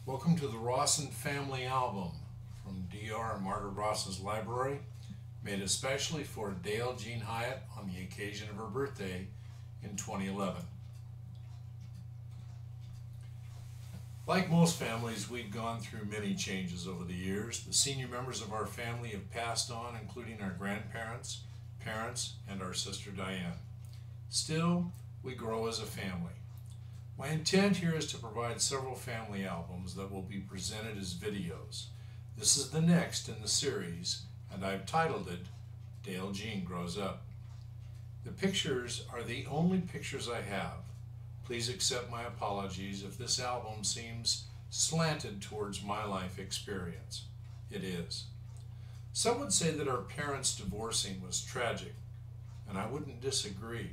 Welcome to the Rawson Family Album from Dr. and Margaret Rawson's library, made especially for Dale Jean Hiatt on the occasion of her birthday in 2011. Like most families, we've gone through many changes over the years. The senior members of our family have passed on, including our grandparents, parents, and our sister Diane. Still, we grow as a family. My intent here is to provide several family albums that will be presented as videos. This is the next in the series, and I've titled it, Dale Jean Grows Up. The pictures are the only pictures I have. Please accept my apologies if this album seems slanted towards my life experience. It is. Some would say that our parents divorcing was tragic, and I wouldn't disagree.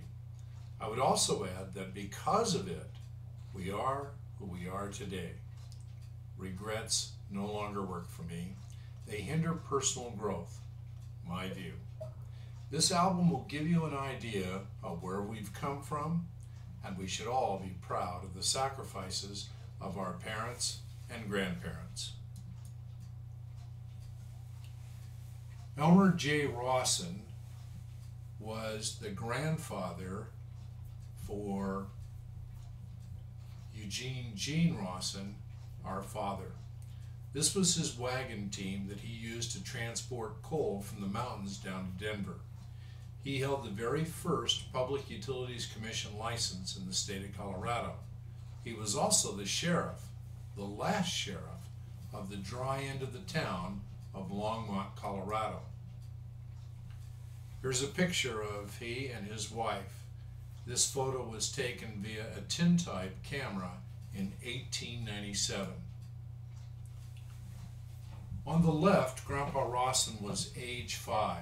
I would also add that because of it, we are who we are today. Regrets no longer work for me. They hinder personal growth, my view. This album will give you an idea of where we've come from, and we should all be proud of the sacrifices of our parents and grandparents. Elmer J. Rawson was the grandfather for Eugene Jean Rawson, our father. This was his wagon team that he used to transport coal from the mountains down to Denver. He held the very first Public Utilities Commission license in the state of Colorado. He was also the sheriff, the last sheriff, of the dry end of the town of Longmont, Colorado. Here's a picture of he and his wife. This photo was taken via a tintype camera in 1897. On the left, Grandpa Rawson was age 5.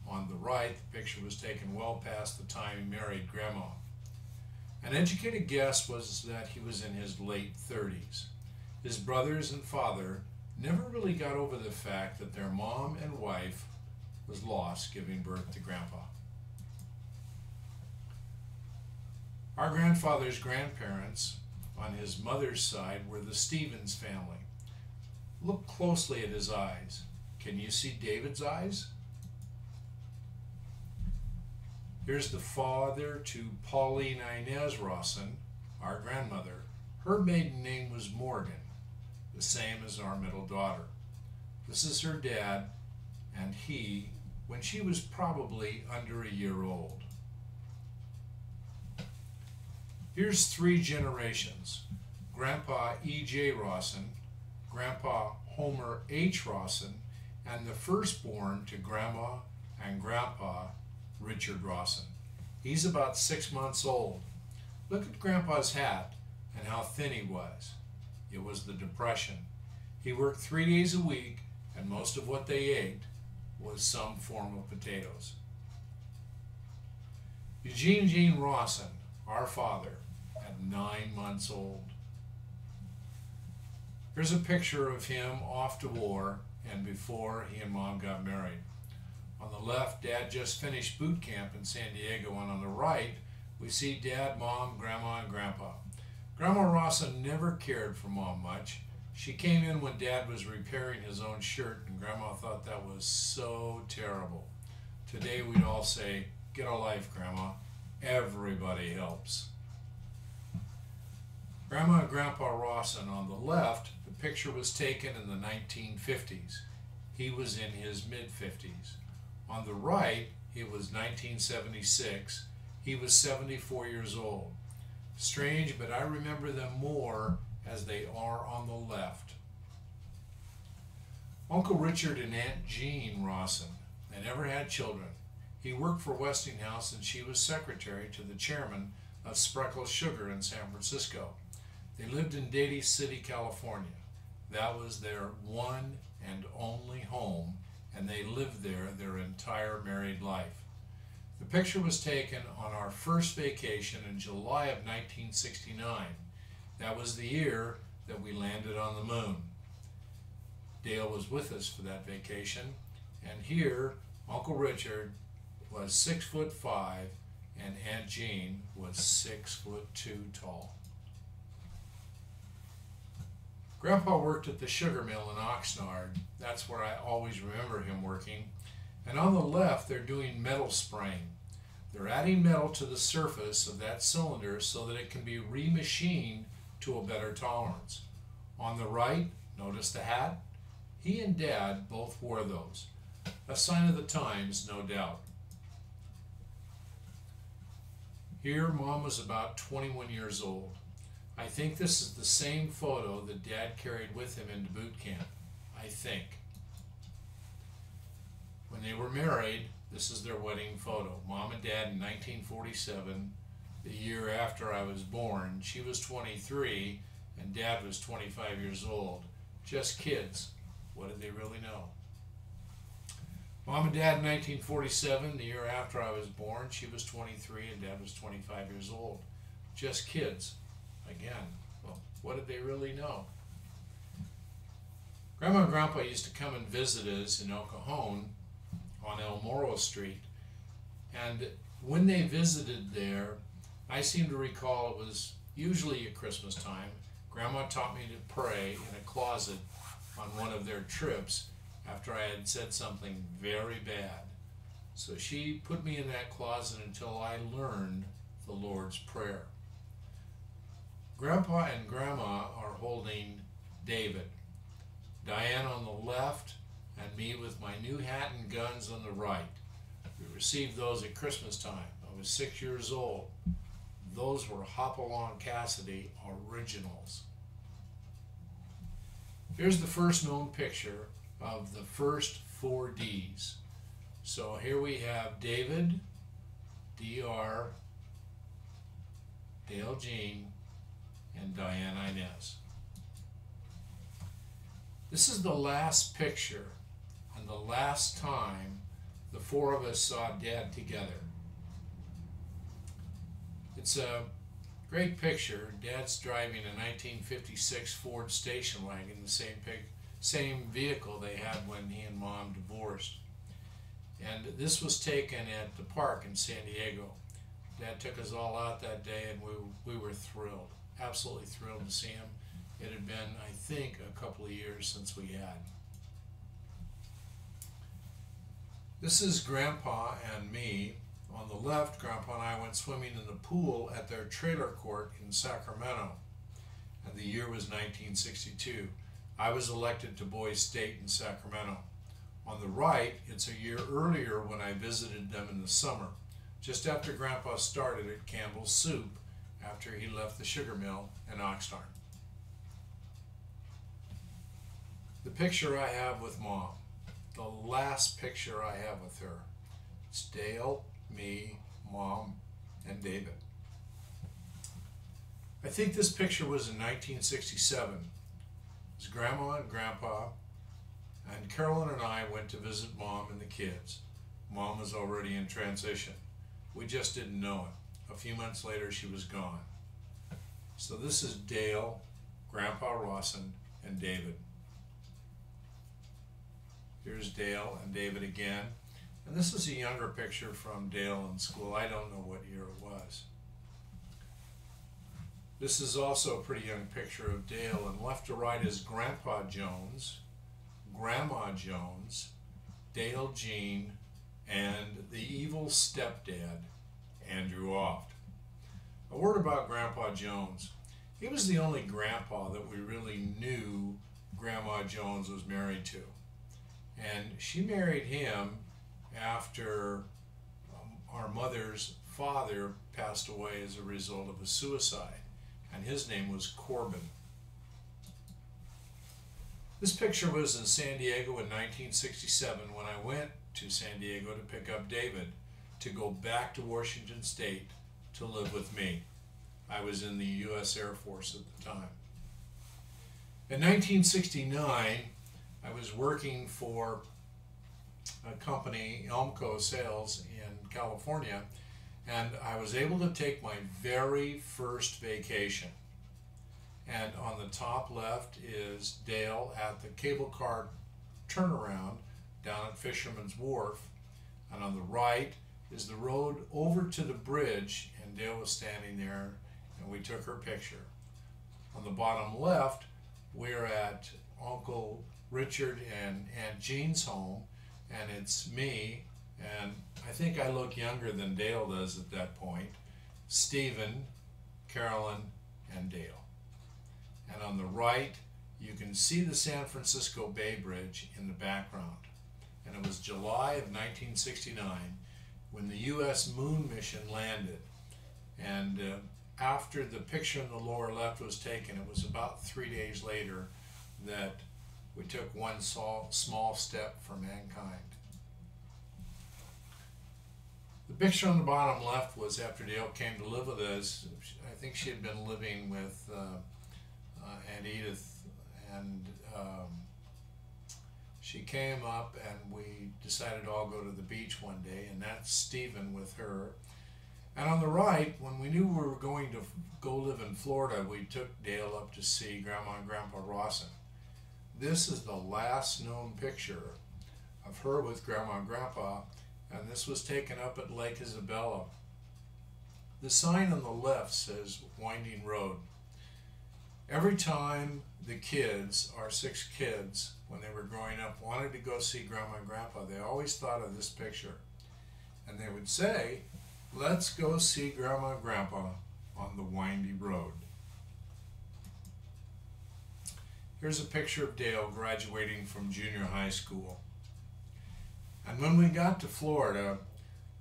On the right, the picture was taken well past the time he married Grandma. An educated guess was that he was in his late 30s. His brothers and father never really got over the fact that their mom and wife was lost giving birth to Grandpa. Our grandfather's grandparents on his mother's side were the Stevens family. Look closely at his eyes. Can you see David's eyes? Here's the father to Pauline Inez Rawson, our grandmother. Her maiden name was Morgan, the same as our middle daughter. This is her dad and he when she was probably under a year old. Here's 3 generations. Grandpa E.J. Rawson, Grandpa Homer H. Rawson, and the firstborn to Grandma and Grandpa Richard Rawson. He's about 6 months old. Look at Grandpa's hat and how thin he was. It was the Depression. He worked 3 days a week, and most of what they ate was some form of potatoes. Eugene Jean Rawson, our father, at 9 months old. Here's a picture of him off to war and before he and Mom got married. On the left, Dad just finished boot camp in San Diego, and on the right, we see Dad, Mom, Grandma, and Grandpa. Grandma Rawson never cared for Mom much. She came in when Dad was repairing his own shirt, and Grandma thought that was so terrible. Today, we'd all say, "Get a life, Grandma. Everybody helps." Grandma and Grandpa Rawson on the left, the picture was taken in the 1950s. He was in his mid-50s. On the right, it was 1976. He was 74 years old. Strange, but I remember them more as they are on the left. Uncle Richard and Aunt Jean Rawson, they never had children. He worked for Westinghouse and she was secretary to the chairman of Spreckles Sugar in San Francisco. They lived in Daly City, California. That was their one and only home, and they lived there their entire married life. The picture was taken on our first vacation in July of 1969. That was the year that we landed on the moon. Dale was with us for that vacation, and here Uncle Richard was 6'5" and Aunt Jean was 6'2" tall. Grandpa worked at the sugar mill in Oxnard. That's where I always remember him working. And on the left, they're doing metal spraying. They're adding metal to the surface of that cylinder so that it can be remachined to a better tolerance. On the right, notice the hat? He and Dad both wore those. A sign of the times, no doubt. Here, Mom was about 21 years old. I think this is the same photo that Dad carried with him into boot camp. I think. When they were married, this is their wedding photo. Mom and Dad in 1947, the year after I was born. She was 23 and Dad was 25 years old. Just kids. What did they really know? Mom and Dad in 1947, the year after I was born. She was 23 and Dad was 25 years old. Just kids. Again, well, what did they really know? Grandma and Grandpa used to come and visit us in El Cajon on El Moro Street. And when they visited there, I seem to recall it was usually at Christmas time. Grandma taught me to pray in a closet on one of their trips after I had said something very bad. So she put me in that closet until I learned the Lord's Prayer. Grandpa and Grandma are holding David, Diane on the left, and me with my new hat and guns on the right. We received those at Christmas time. I was 6 years old. Those were Hopalong Cassidy originals. Here's the first known picture of the first 4 Ds. So here we have David, Dr., Dale Jean, and Diane Inez. This is the last picture and the last time the 4 of us saw Dad together. It's a great picture. Dad's driving a 1956 Ford station wagon, the same vehicle they had when he and Mom divorced. And this was taken at the park in San Diego. Dad took us all out that day and we were thrilled. Absolutely thrilled to see him. It had been, I think, a couple of years since we had. This is Grandpa and me. On the left, Grandpa and I went swimming in the pool at their trailer court in Sacramento. And the year was 1962. I was elected to Boys State in Sacramento. On the right, it's a year earlier when I visited them in the summer, just after Grandpa started at Campbell's Soup, after he left the sugar mill in Oxnard. The picture I have with Mom, the last picture I have with her, it's Dale, me, Mom, and David. I think this picture was in 1967. It was Grandma and Grandpa, and Carolyn and I went to visit Mom and the kids. Mom was already in transition. We just didn't know it. A few months later, she was gone. So this is Dale, Grandpa Rawson, and David. Here's Dale and David again. And this is a younger picture from Dale in school. I don't know what year it was. This is also a pretty young picture of Dale, and left to right is Grandpa Jones, Grandma Jones, Dale Jean, and the evil stepdad, Andrew Oft. A word about Grandpa Jones. He was the only grandpa that we really knew Grandma Jones was married to. And she married him after our mother's father passed away as a result of a suicide, and his name was Corbin. This picture was in San Diego in 1967 when I went to San Diego to pick up David to go back to Washington State to live with me. I was in the U.S. Air Force at the time. In 1969, I was working for a company, Elmco Sales, in California, and I was able to take my very first vacation. And on the top left is Dale at the cable car turnaround down at Fisherman's Wharf, and on the right is the road over to the bridge, and Dale was standing there, and we took her picture. On the bottom left we're at Uncle Richard and Aunt Jean's home, and it's me, and I think I look younger than Dale does at that point, Stephen, Carolyn, and Dale. And on the right, you can see the San Francisco Bay Bridge in the background. And it was July of 1969 when the U.S. moon mission landed. And after the picture in the lower left was taken, it was about 3 days later that we took one small step for mankind. The picture on the bottom left was after Dale came to live with us. I think she had been living with Aunt Edith, and she came up and we decided to all go to the beach one day, and that's Stephen with her. And on the right, when we knew we were going to go live in Florida, we took Dale up to see Grandma and Grandpa Rawson. This is the last known picture of her with Grandma and Grandpa, and this was taken up at Lake Isabella. The sign on the left says Winding Road. Every time the kids, our 6 kids, when they were growing up, wanted to go see Grandma and Grandpa, they always thought of this picture. And they would say, "Let's go see Grandma and Grandpa on the windy road." Here's a picture of Dale graduating from junior high school. And when we got to Florida,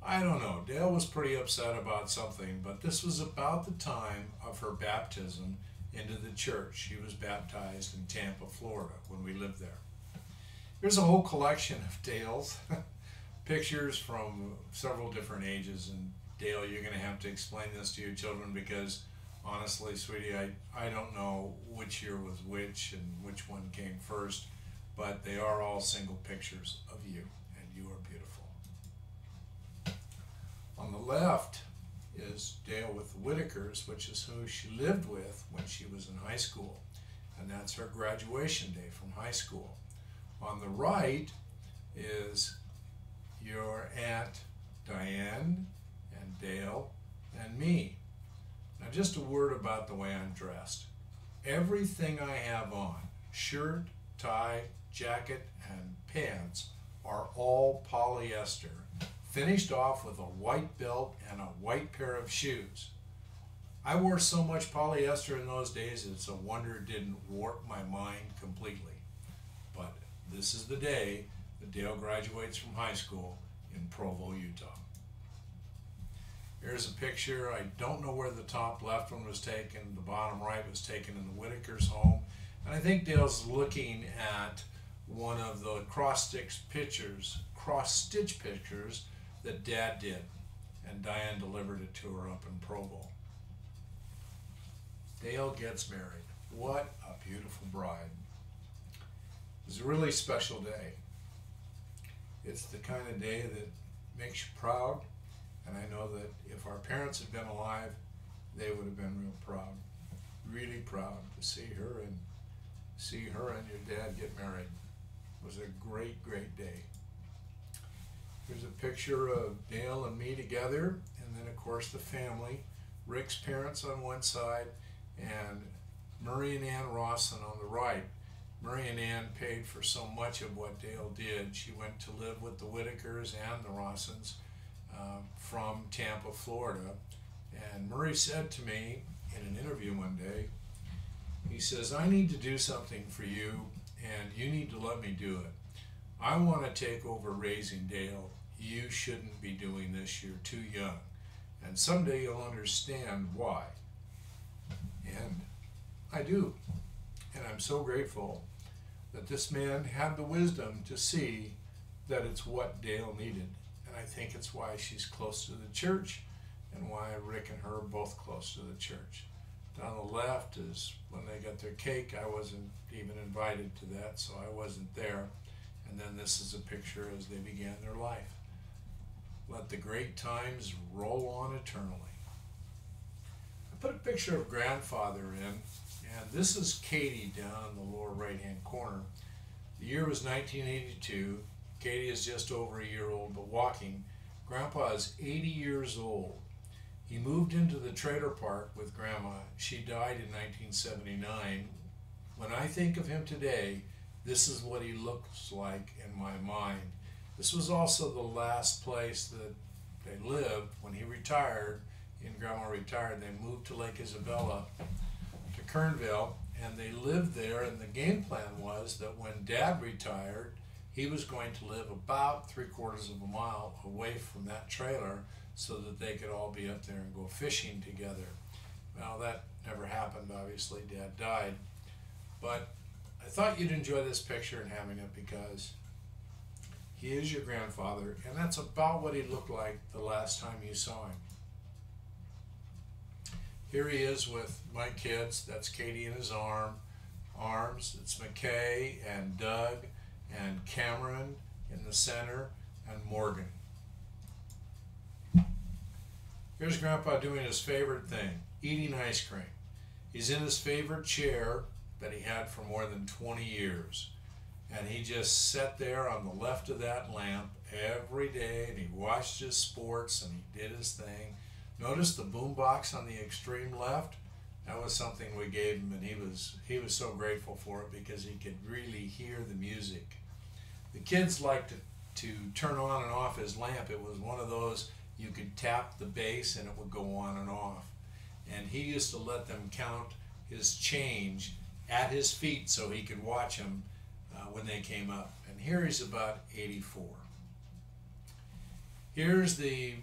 I don't know, Dale was pretty upset about something, but this was about the time of her baptism into the church. She was baptized in Tampa, Florida, when we lived there. Here's a whole collection of Dale's pictures from several different ages. And Dale, you're going to have to explain this to your children because honestly, sweetie, I don't know which year was which and which one came first, but they are all single pictures of you, and you are beautiful. On the left is Dale with the Whitakers, which is who she lived with when she was in high school, and that's her graduation day from high school. On the right is your Aunt Diane and Dale and me. Now just a word about the way I'm dressed. Everything I have on, shirt, tie, jacket, and pants, are all polyester, finished off with a white belt and a white pair of shoes. I wore so much polyester in those days, it's a wonder it didn't warp my mind completely. But this is the day that Dale graduates from high school in Provo, Utah. Here's a picture. I don't know where the top left one was taken. The bottom right was taken in the Whitakers' home. And I think Dale's looking at one of the cross-stitch pictures that Dad did. And Diane delivered it to her up in Provo. Dale gets married. What a beautiful bride. It was a really special day. It's the kind of day that makes you proud. And I know that if our parents had been alive, they would have been real proud, really proud to see her and your dad get married. It was a great, great day. Here's a picture of Dale and me together, and then of course the family, Rick's parents on one side, and Murray and Ann Rawson on the right. Murray and Ann paid for so much of what Dale did. She went to live with the Whitakers and the Rawsons from Tampa, Florida. And Murray said to me in an interview one day, he says, "I need to do something for you, and you need to let me do it. I want to take over raising Dale. You shouldn't be doing this. You're too young. And someday you'll understand why." And I do. And I'm so grateful that this man had the wisdom to see that it's what Dale needed. And I think it's why she's close to the church and why Rick and her are both close to the church. Down the left is when they got their cake. I wasn't even invited to that, so I wasn't there. And then this is a picture as they began their life. Let the great times roll on eternally. I put a picture of grandfather in, and this is Katie down in the lower right-hand corner. The year was 1982. Katie is just over a year old, but walking. Grandpa is 80 years old. He moved into the trailer park with Grandma. She died in 1979 when I think of him today, this is what he looks like in my mind. This was also the last place that they lived when he retired. He and Grandma retired. They moved to Lake Isabella, to Kernville, and they lived there. And the game plan was that when Dad retired, he was going to live about 3/4 of a mile away from that trailer so that they could all be up there and go fishing together. Well, that never happened, obviously. Dad died. But I thought you'd enjoy this picture and having it because he is your grandfather, and that's about what he looked like the last time you saw him. Here he is with my kids. That's Katie in his arms. It's McKay and Doug and Cameron in the center and Morgan. Here's Grandpa doing his favorite thing, eating ice cream. He's in his favorite chair that he had for more than 20 years. And he just sat there on the left of that lamp every day, and he watched his sports and he did his thing. Notice the boombox on the extreme left? That was something we gave him, and he was so grateful for it because he could really hear the music. The kids liked to turn on and off his lamp. It was one of those you could tap the base and it would go on and off. And he used to let them count his change at his feet so he could watch them when they came up. And here he's about 84. Here's the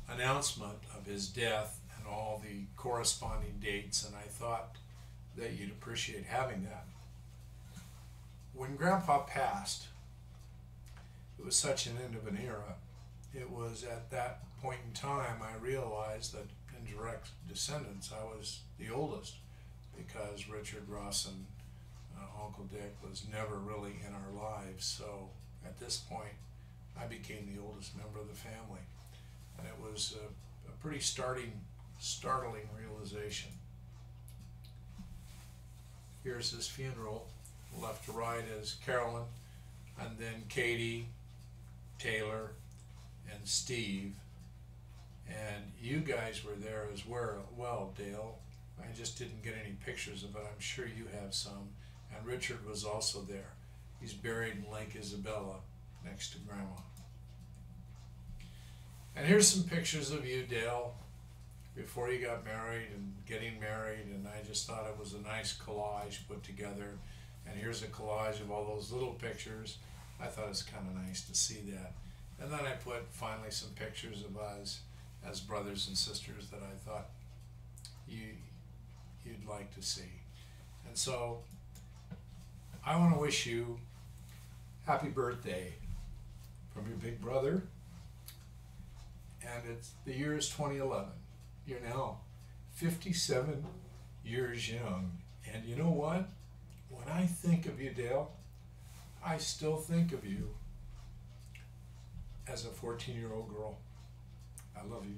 announcement of his death and all the corresponding dates, and I thought that you'd appreciate having that. When Grandpa passed, it was such an end of an era. It was at that point in time I realized that in direct descendants I was the oldest, because Richard, Ross, and Uncle Dick was never really in our lives. So at this point I became the oldest member of the family, and it was a pretty startling realization. Here's his funeral. Left to right is Carolyn, and then Katie, Taylor, and Steve. And you guys were there as well, Dale. I just didn't get any pictures of it. I'm sure you have some. And Richard was also there. He's buried in Lake Isabella next to Grandma. And here's some pictures of you, Dale, before you got married and getting married, and I just thought it was a nice collage put together. And here's a collage of all those little pictures. I thought it was kind of nice to see that. And then I put finally some pictures of us as brothers and sisters that I thought you'd like to see. And so I want to wish you happy birthday from your big brother. And the year is 2011. You're now 57 years young. And you know what? When I think of you, Dale, I still think of you as a 14-year-old girl. I love you.